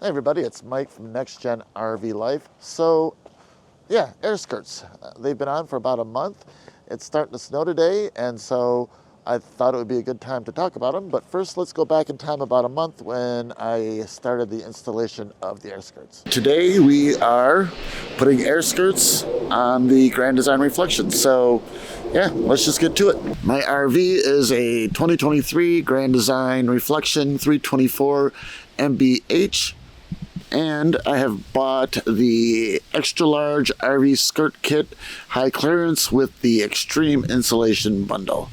Hey everybody, it's Mike from Next Gen RV Life. So yeah, AirSkirts. They've been on for about a month. It's starting to snow today, and so I thought it would be a good time to talk about them. But first, let's go back in time about a month when I started the installation of the AirSkirts. Today we are putting AirSkirts on the Grand Design Reflection. So yeah, let's just get to it. My RV is a 2023 Grand Design Reflection 324 MBH. And I have bought the extra large RV skirt kit, high clearance with the extreme insulation bundle.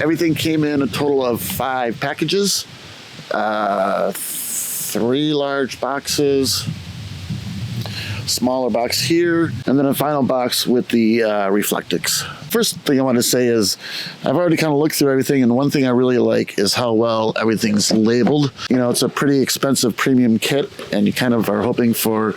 Everything came in a total of 5 packages, 3 large boxes, smaller box here, and then a final box with the Reflectix. First thing I want to say is I've already kind of looked through everything, and one thing I really like is how well everything's labeled. You know, it's a pretty expensive premium kit, and you kind of are hoping for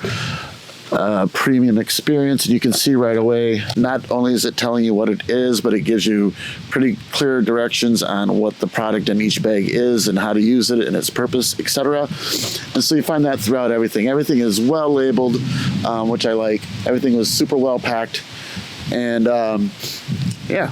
a premium experience, and you can see right away, not only is it telling you what it is, but it gives you pretty clear directions on what the product in each bag is and how to use it and its purpose, etc. And so you find that throughout everything. Everything is well labeled, which I like. Everything was super well packed, and yeah.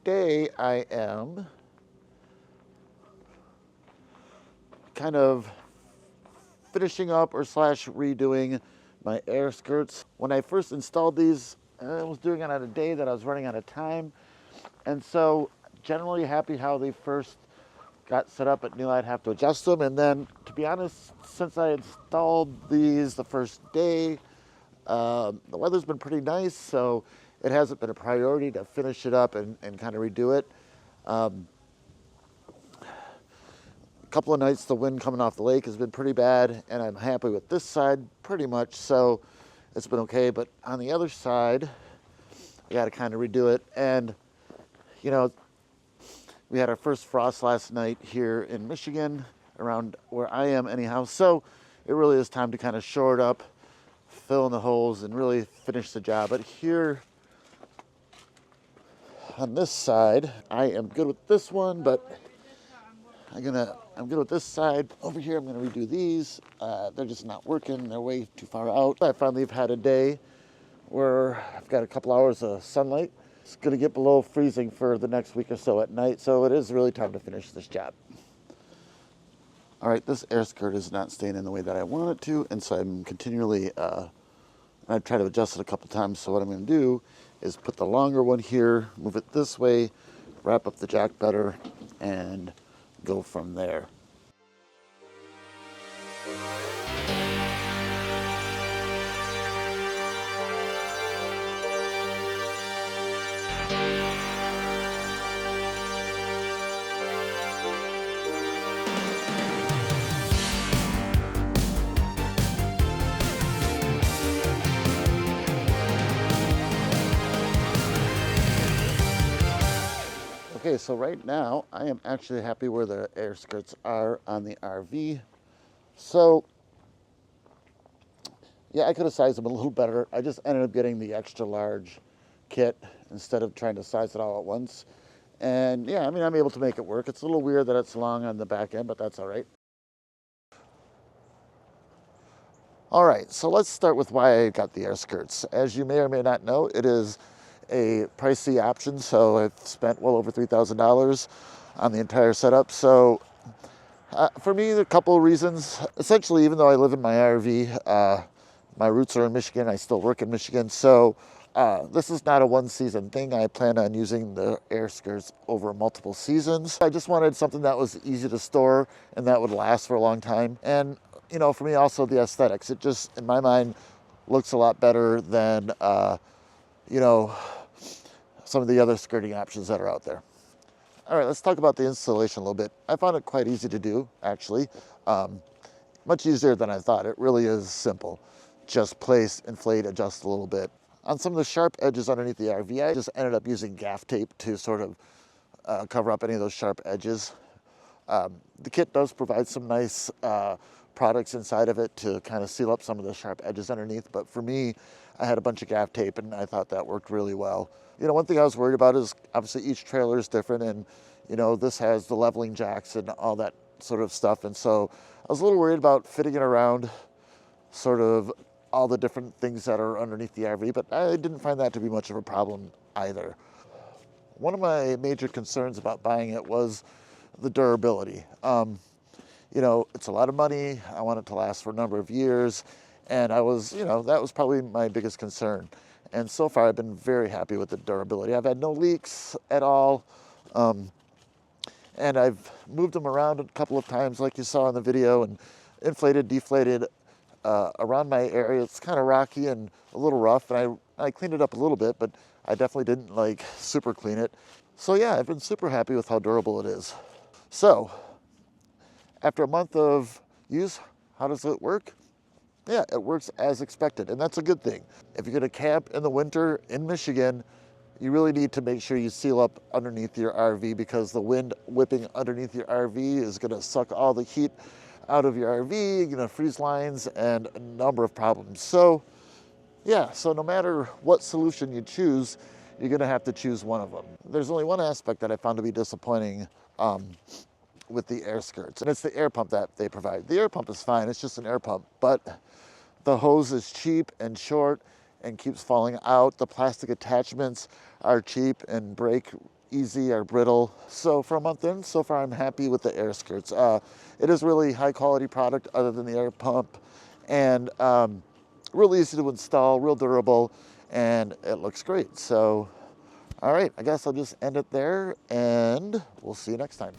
Today I am kind of finishing up or slash redoing my AirSkirts. When I first installed these, I was doing it on a day that I was running out of time, and so generally happy how they first got set up, but knew I'd have to adjust them. And then, to be honest, since I installed these the first day, the weather's been pretty nice, so it hasn't been a priority to finish it up and kind of redo it. A couple of nights the wind coming off the lake has been pretty bad, and I'm happy with this side pretty much, so it's been okay. But on the other side, I got to kind of redo it. And you know, we had our first frost last night here in Michigan, around where I am anyhow, so it really is time to kind of shore it up, fill in the holes, and really finish the job. But here on this side, I am good with this one, but I'm good with this side. Over here, I'm gonna redo these. They're just not working. They're way too far out. I finally have had a day where I've got a couple hours of sunlight. It's gonna get below freezing for the next week or so at night, so it is really time to finish this job. All right, this AirSkirt is not staying in the way that I want it to, and so I'm continually, I've tried to adjust it a couple times, so what I'm gonna do is put the longer one here, move it this way, wrap up the jack better, and go from there. Okay, so right now I am actually happy where the AirSkirts are on the RV. So yeah, I could have sized them a little better. I just ended up getting the extra large kit instead of trying to size it all at once. And yeah, I mean, I'm able to make it work. It's a little weird that it's long on the back end, but that's all right. All right, so let's start with why I got the AirSkirts. As you may or may not know, it is a pricey option, so I've spent well over $3,000 on the entire setup. So For me, there are a couple of reasons. Essentially, even though I live in my RV, my roots are in Michigan. I still work in Michigan. So this is not a one-season thing. I plan on using the AirSkirts over multiple seasons. I just wanted something that was easy to store and that would last for a long time. And, you know, for me also the aesthetics. It just, in my mind, looks a lot better than, you know, some of the other skirting options that are out there. All right, let's talk about the installation a little bit. I found it quite easy to do, actually. Much easier than I thought. It really is simple. Just place, inflate, adjust a little bit. On some of the sharp edges underneath the RV, I just ended up using gaff tape to sort of cover up any of those sharp edges. The kit does provide some nice products inside of it to kind of seal up some of the sharp edges underneath, but for me, I had a bunch of gaff tape and I thought that worked really well. You know, one thing I was worried about is obviously each trailer is different, and you know, this has the leveling jacks and all that sort of stuff, and so I was a little worried about fitting it around sort of all the different things that are underneath the RV, but I didn't find that to be much of a problem either. One of my major concerns about buying it was the durability. You know, it's a lot of money. I want it to last for a number of years, and I was, you know, that was probably my biggest concern. And so far, I've been very happy with the durability. I've had no leaks at all. And I've moved them around a couple of times, like you saw in the video, and inflated, deflated around my area. It's kind of rocky and a little rough, and I cleaned it up a little bit, but I definitely didn't like super clean it. So yeah, I've been super happy with how durable it is. So after a month of use, how does it work? Yeah, it works as expected, and that's a good thing. If you're gonna camp in the winter in Michigan, you really need to make sure you seal up underneath your RV, because the wind whipping underneath your RV is gonna suck all the heat out of your RV, you're gonna freeze lines and a number of problems. So yeah, so no matter what solution you choose, you're gonna have to choose one of them. There's only one aspect that I found to be disappointing with the AirSkirts, and it's the air pump that they provide. The air pump is fine, it's just an air pump, but the hose is cheap and short and keeps falling out. The plastic attachments are cheap and break easy or brittle. So for a month in, so far I'm happy with the AirSkirts. It is really high quality product other than the air pump, and real easy to install, real durable, and it looks great. So, all right, I guess I'll just end it there, and we'll see you next time.